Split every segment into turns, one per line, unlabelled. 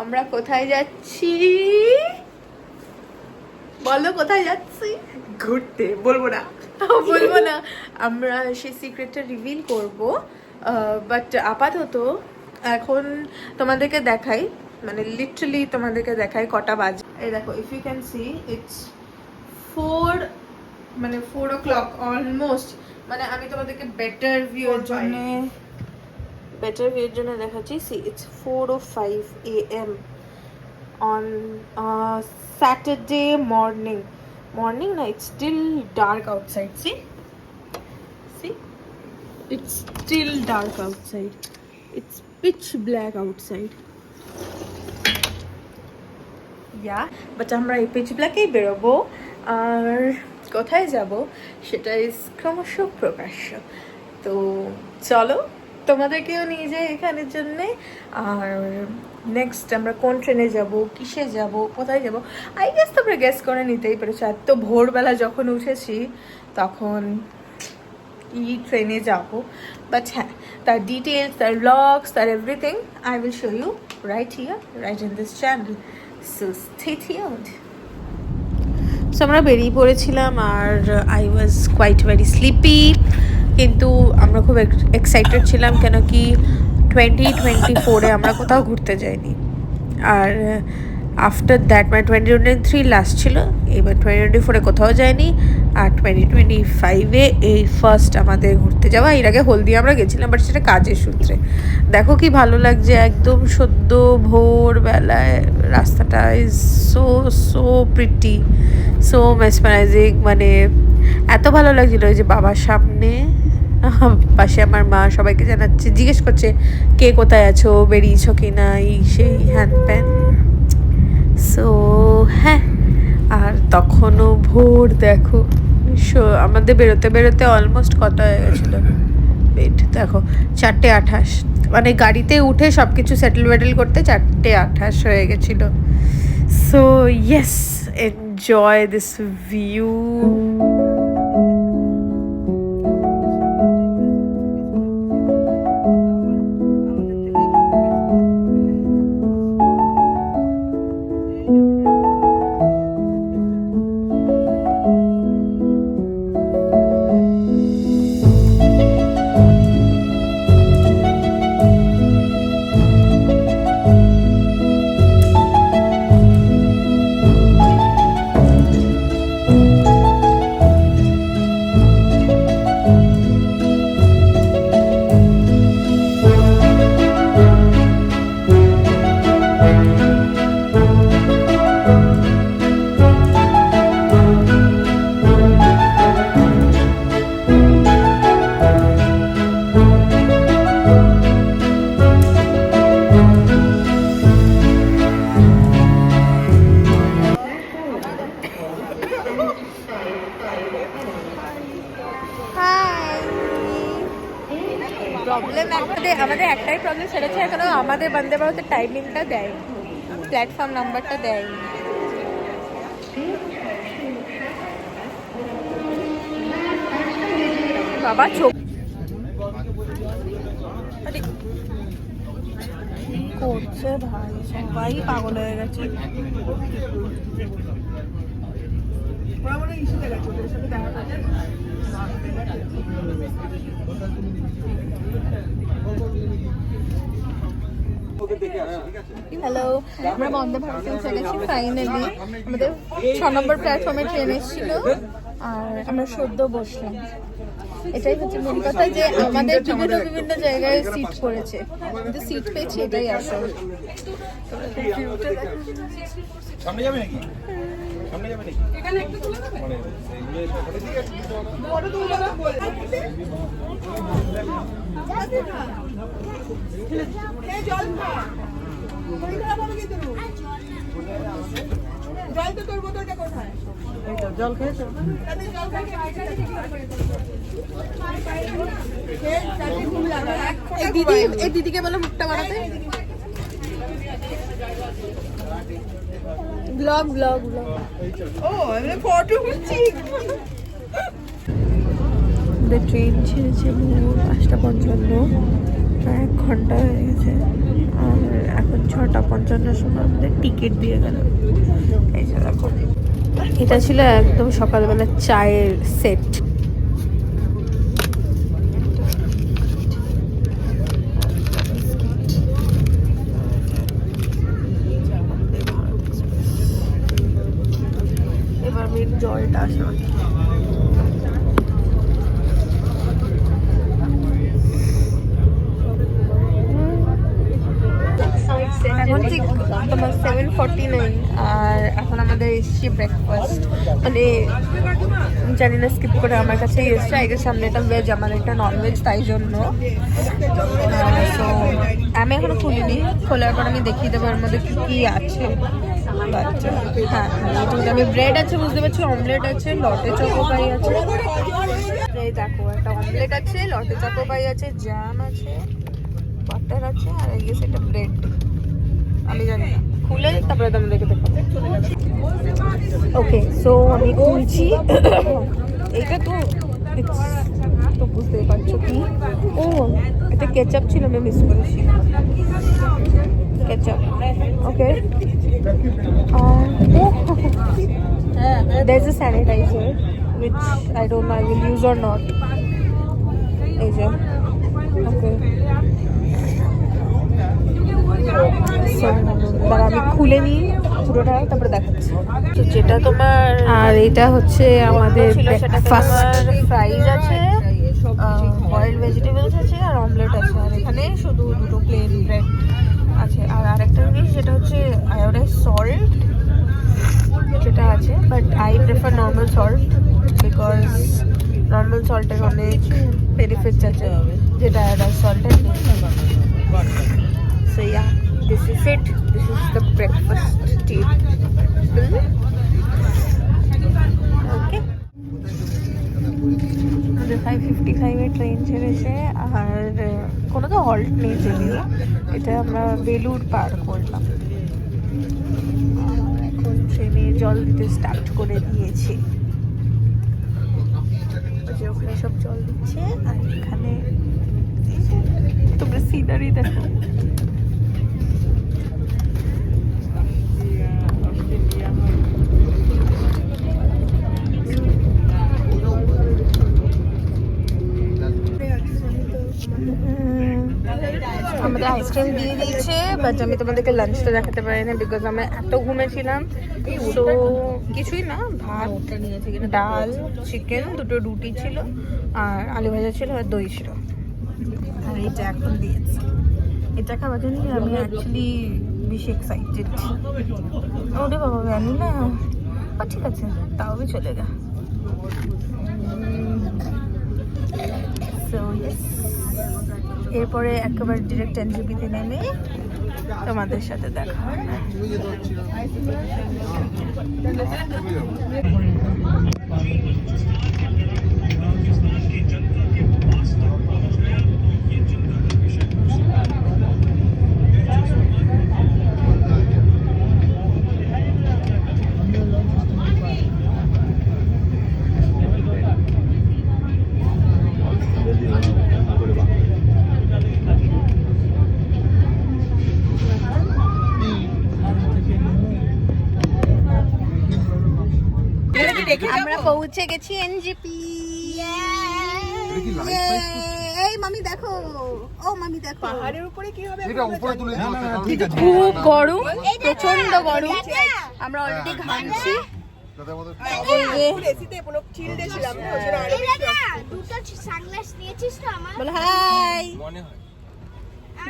আমরা কোথায় যাচ্ছি বলো? কোথায় যাচ্ছি?
ঘুরতে। বলবো না।
বলবো না, আমরা সেই সিক্রেটটা রিভিল করব। বাট আপাতত এখন তোমাদেরকে দেখাই, মানে লিটারালি তোমাদেরকে দেখাই কটা বাজে। এই দেখো, if you can see it's 4, মানে 4 o'clock অলমোস্ট। মানে আমি তোমাদেরকে বেটার ভিউর জন্য দেখাচ্ছি। See it's 4:05 AM on Saturday morning. No, it's still dark outside. See, it's still dark outside. It's pitch black outside. Yeah, but আমরা এই pitch black-এই বেরোবো। আর কোথায় যাব সেটা ক্রমশ প্রকাশ্য। তো চলো তোমাদেরকেও নিয়ে যাই এখানের জন্যে। আর নেক্সট আমরা কোন ট্রেনে যাব, কিসে যাব, কোথায় যাব, আই গেস তোমরা গেস করে নিতেই পেরেছো। এত ভোরবেলা যখন উঠেছি তখন কি ট্রেনে যাব। বাট হ্যাঁ, তার ডিটেলস, তার ব্লগস, তার everything I will show you right here, right in this channel. So stay tuned. So আমরা বেরিয়ে পড়েছিলাম আর I was quite very sleepy, কিন্তু আমরা খুব এক্সাইটেড ছিলাম, কেন কি 2024-এ আমরা কোথাও ঘুরতে যাইনি। আর আফটার দ্যাট মানে 2023 লাস্ট ছিল, এবার 2024-এ কোথাও যায়নি। আর 2025-এ এই ফার্স্ট আমাদের ঘুরতে যাওয়া। এর আগে হলদিয়া আমরা গেছিলাম, বাট সেটা কাজের সূত্রে। দেখো কি ভালো লাগছে, একদম সদ্য ভোরবেলায় রাস্তাটা is so so pretty, so mesmerising. মানে এত ভালো লাগছিল। ওই যে বাবার সামনে পাশে আমার মা সবাইকে জানাচ্ছে, জিজ্ঞেস করছে কে কোথায় আছো, বেরিয়েছো কি না, এই সেই হ্যান প্যান। সো হ্যাঁ, আর তখনও ভোর। দেখো আমাদের বেরোতে বেরোতে অলমোস্ট কত হয়ে গেছিলো, ওয়েট দেখো, 4:28। মানে গাড়িতে উঠে সব কিছু সেটেল ওয়েটেল করতে 4:28 হয়ে গেছিলো। So yes, enjoy this view. আমাদের একটাই প্রবলেম, সেটা হচ্ছে এখনো আমাদের বন্দে ভারতের টাইমিংটা দেয়, প্ল্যাটফর্ম নাম্বারটা দেয়। বাবা চোখ করছে ভাই, সবাই পাগল হয়ে গেছে। হ্যালো, আমরা বন্দে ভারতে উঠে গেছি ফাইনালি। আমাদের 6 নম্বর প্ল্যাটফর্মে ট্রেন এসেছিল আর আমরা সদ্য বসলাম। এটাই হচ্ছে মেন কথা, যে আমাদের বিভিন্ন জায়গায় সিট পড়েছে, কিন্তু সিট পেয়েছি, এটাই আসল। সামনে যাবে নাকি? সামনে যাবে নাকি? এখানে একটু তুলে দেবে মানে বড় তুলে না বল। এই জল খা, ওই খারাপ হবে কিন্তু। জল তো তোর বোতলটা কোথায়? এই তো জল খেয়েছো? তাহলে জল খাই এই দিদিকে বলো মুখটা বানাতে। ব্লগ ও আমি ফটো উঠছি। ট্রেন ছেড়েছে 5:55, প্রায় 1 ঘন্টা হয়ে গেছে। আর এখন 6:55 সময় আমাদের টিকিট দিয়ে গেল। এই যে দেখো, এটা ছিল একদম সকালবেলা চায়ের সেট। এবার মেন জলটা আসে। এখন ঠিক তোমার 7:49 আর এখন আমাদের এসছি ব্রেকফাস্ট। মানে জানি না, স্কিপ করে আমার কাছেই এসছে। আগে সামনে এটা ভেজ, আমার এটা নন ভেজ, তাই জন্য। সো আমি এখনো খুলিনি, খোলার পর আমি দেখিয়ে দেবো এর মধ্যে কী কী আছে। বাট হ্যাঁ, আমি ব্রেড আছে, বুঝতে পারছি, অমলেট আছে, লটে চকোপাই আছে। এই দেখো, একটা অমলেট আছে, লটে চকোপাই আছে, জ্যাম আছে, বাটার আছে, আর এই গেছে এটা ব্রেড। আমি জানি না, খুলে তারপরে তোমাদেরকে দেখাবো। ওকে, সো আমি খুলছি। এইটা তো বুঝতেই পারছো কি, ও এটা কেচাপ ছিল, আমি মিস করেছি ketchup. Okay, there's a sanitizer which I don't know I will use or not. এই যে ওকে, আমি খুলে নিই পুরোটা, তারপরে দেখাচ্ছি। তো যেটা তোমার, আর এটা হচ্ছে আমাদের ব্রেকফাস্ট। ফ্রাইজ আছে, বয়েলড ভেজিটেবলস আছে, আর অমলেট আছে। আর এখানে শুধু দুটো প্লেন ব্রেড আছে। আর আরেকটা জিনিস যেটা হচ্ছে আয়োডাইজ সল্ট, যেটা আছে, but I prefer normal salt because normal সল্টের অনেক বেনিফিটস আছে, যেটা আয়োডাইজ সল্টের নেই। So yeah, this is it. This is the breakfast table. Okay. আমাদের 5:55 ট্রেন ছেড়েছে, আর কোনো তো হল্ট নেই যদিও। এটা আমরা বেলুড় পার করলাম। এখন ট্রেনে জল দিতে স্টার্ট করে দিয়েছে। ওখানে সব জল দিচ্ছে, আর এখানে তোমরা সিনারি দেখো। আমাদের আইসক্রিম দিয়ে দিয়েছে, বাট আমি তোমাদেরকে লাঞ্চটা দেখাতে পারি না বিকজ আমি এত ঘুমেছিলাম। তো কিছুই না, ভাত, ডাল, চিকেন, দুটো রুটি ছিল, আর আলু ভাজা ছিল, আর দই ছিল। আর এটা এখন দিয়েছে, এটা খাওয়ার জন্য আমি অ্যাকচুয়ালি বেশি এক্সাইটেড। ওরে বাবা, জানি না, ঠিক আছে, তাও চলে গা। সো ইয়েস, এরপরে একেবারে ডিরেক্ট এনজেপিতে নেমে তোমাদের সাথে দেখা হবে। আমরা পৌঁছে গেছি এনজেপি। এই মামি দেখো, ও মামি দেখো,
পাহাড়ের উপরে কি হবে?
এটা উপরে তুলে দিও।
খুব গরম, প্রচন্ড গরম, আমরা অলরেডি ঘামছি।
দাদা আমাদের
এসিতে কোনো চিল দিয়েছিলাম না, ওজন্য আরো
দুটো সানগ্লাস নিয়েছিস তো আমার?
বল হাই।
মনে হয়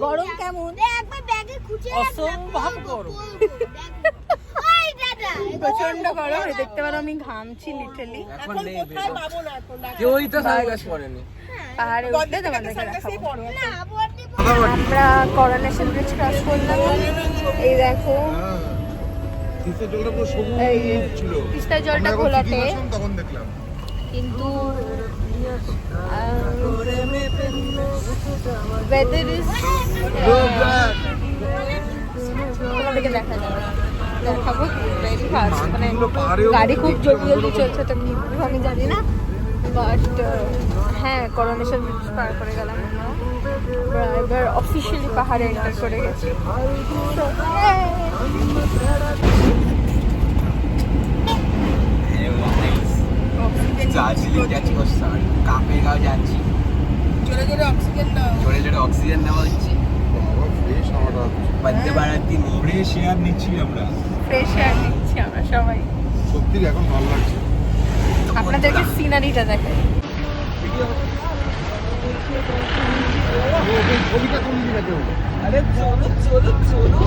গরম কেমন?
একবার ব্যাগে খুঁজে
অসম্ভব গরম।
ওই দাদা
প্রচন্ড গরম, দেখতে পারো আমি ঘামছি লিটারালি।
এখন কোথায় পাবো না এখন?
কেউই তো সানগ্লাস পরেনি।
পাহাড়ে উঠলে তোমাদেরকে
সানগ্লাসই
দেখাবো।
পরো।
না বলতে
আমরা করোনেশন ব্রিজ ক্রস করলাম। এই দেখো,
তিস্তার জলটা পুরো সবুজ
এই
ছিল।
তিস্তার জলটা
আমরা
ঘোলাটে,
যখন আসলাম তখন দেখলাম।
কিন্তু weather is তোমাদেরকে দেখা যাবে, দেখাবো ভেরি ফাস্ট। মানে গাড়ি খুব জলদি জলদি চলছে, তো আমি জানি না, বাট হ্যাঁ করোনেশন ব্রিজ পার করে গেলাম আমরা। আমরা এবার অফিসিয়ালি পাহাড়ে এন্টার করে গেছি। So,
দার্জিলিং যাচ্ছি বস্তার, কাপেরগাঁও যাচ্ছি,
জোরে জোরে অক্সিজেন নাও।
জোরে জোরে অক্সিজেন নেওয়া হচ্ছে।
বাবা ফ্রেশ হাওয়াটা
বন্দে ভারত দিন
ফ্রেশ এয়ার নিচ্ছি আমরা।
ফ্রেশ এয়ার নিচ্ছি আমরা সবাই।
সত্যি এখন ভালো লাগছে।
আপনাদেরকে সিনারিটা দেখাই।
ছবিটা কোন দিকে কেউ
আরে চলো চলো চলো।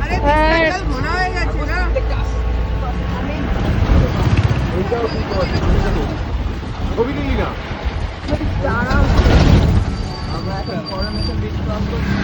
আরে
হ্যাঁ।
বিশাল ঘন হয়ে গেছে না?
ওইটাও ঠিক আছে, ছবিটা তো। ছবি নিলি না
আমরা এখন করোনেশন বিচ ক্রস করছি।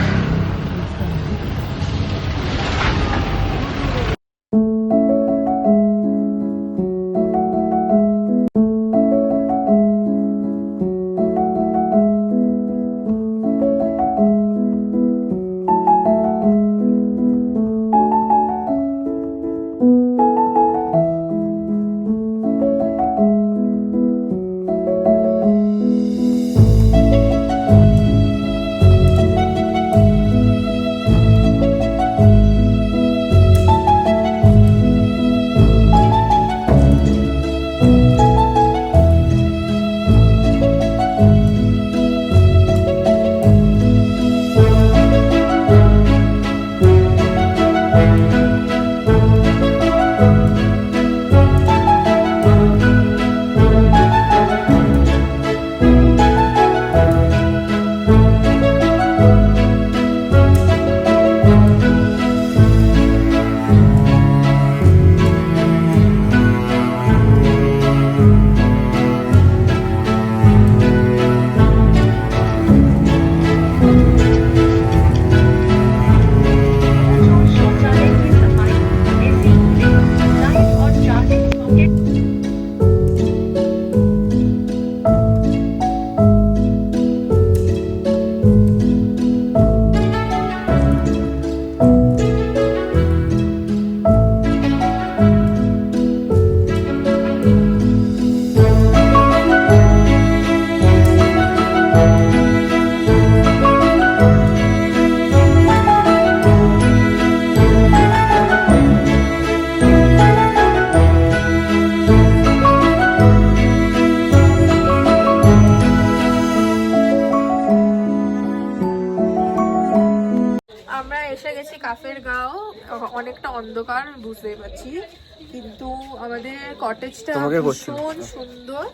কাফেরগাঁও অনেকটা অন্ধকার বুঝতেই পারছি, কিন্তু আমাদের কটেজটা
তোমাকে করছি।
ভীষণ সুন্দর,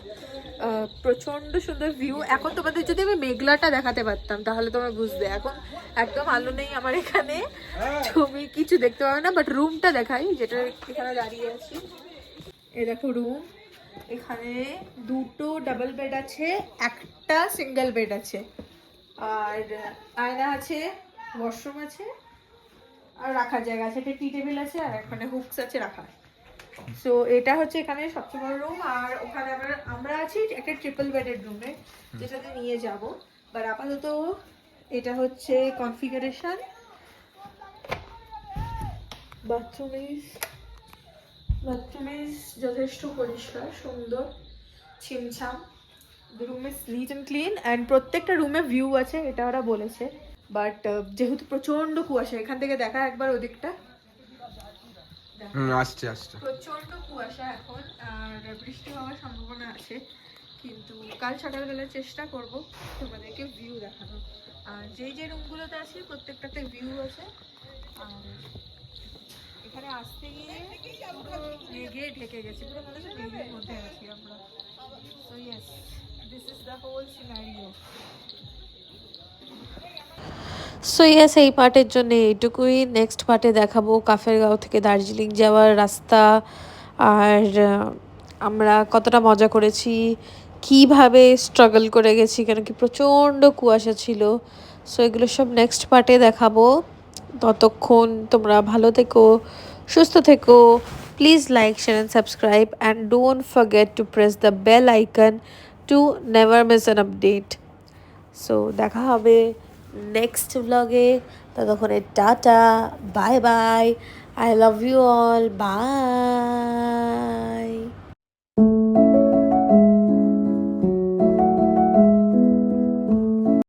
প্রচন্ড সুন্দর ভিউ। এখন তোমাদের যদি আমি মেঘলাটা দেখাতে পারতাম তাহলে তোমরা বুঝবে। এখন একদম আলো নেই আমার এখানে, তুমি কিছু দেখতে পাবে না, বাট রুমটা দেখাই যেটা এখানে দাঁড়িয়ে আছি। এই দেখো রুম, এখানে দুটো ডাবল বেড আছে, একটা সিঙ্গেল বেড আছে, আর আয়না আছে, ওয়াশরুম আছে, আর রাখার জায়গা আছে, একটা টি টেবিল আছে, আর এখানে হুকস আছে রাখার। সো এটা হচ্ছে এখানে সবচেয়ে বড় রুম। আর ওখানে আমরা আছি একটা ট্রিপল বেডের রুমে, যেটাতে নিয়ে যাব। বাট আপাতত এটা হচ্ছে কনফিগারেশন। বাথরুম ইজ যথেষ্ট পরিষ্কার, সুন্দর, ছিমছাম। Room is neat and clean, and প্রত্যেকটা রুমে ভিউ আছে, এটা ওরা বলেছে। বাট যেহেতু প্রচন্ড কুয়াশা, এখান থেকে দেখা একবার ওদিকটা,
আসছে আসছে।
প্রচন্ড কুয়াশা এখন, আর বৃষ্টি হওয়ার সম্ভাবনা আছে, কিন্তু কাল সকালবেলা চেষ্টা করব তোমাদেরকে ভিউ দেখানো। আর যেই যে রুমগুলোতে আছি প্রত্যেকটাতে ভিউ আছে। আর এখানে আসতে গিয়ে পুরো মেঘে ঢেকে গেছে, পুরো মনে হচ্ছে মেঘের মধ্যে আছি আমরা। So yes, this is the whole scenario.
So yes, এই পার্টের জন্য এইটুকুই। নেক্সট পার্টে দেখাবো কাফেরগাঁও থেকে দার্জিলিং যাওয়ার রাস্তা, আর আমরা কতটা মজা করেছি, কিভাবে স্ট্রাগল করে গেছি, কেন কি প্রচণ্ড কুয়াশা ছিল। সো এগুলো সব নেক্সট পার্টে দেখাবো। ততক্ষণ তোমরা ভালো থেকো, সুস্থ থেকো। Please like, share and subscribe, and don't forget to press the bell icon to never miss an update. So দেখা হবে নেক্সট ব্লগে। ততক্ষণে টাটা, bye bye, I love you all, by.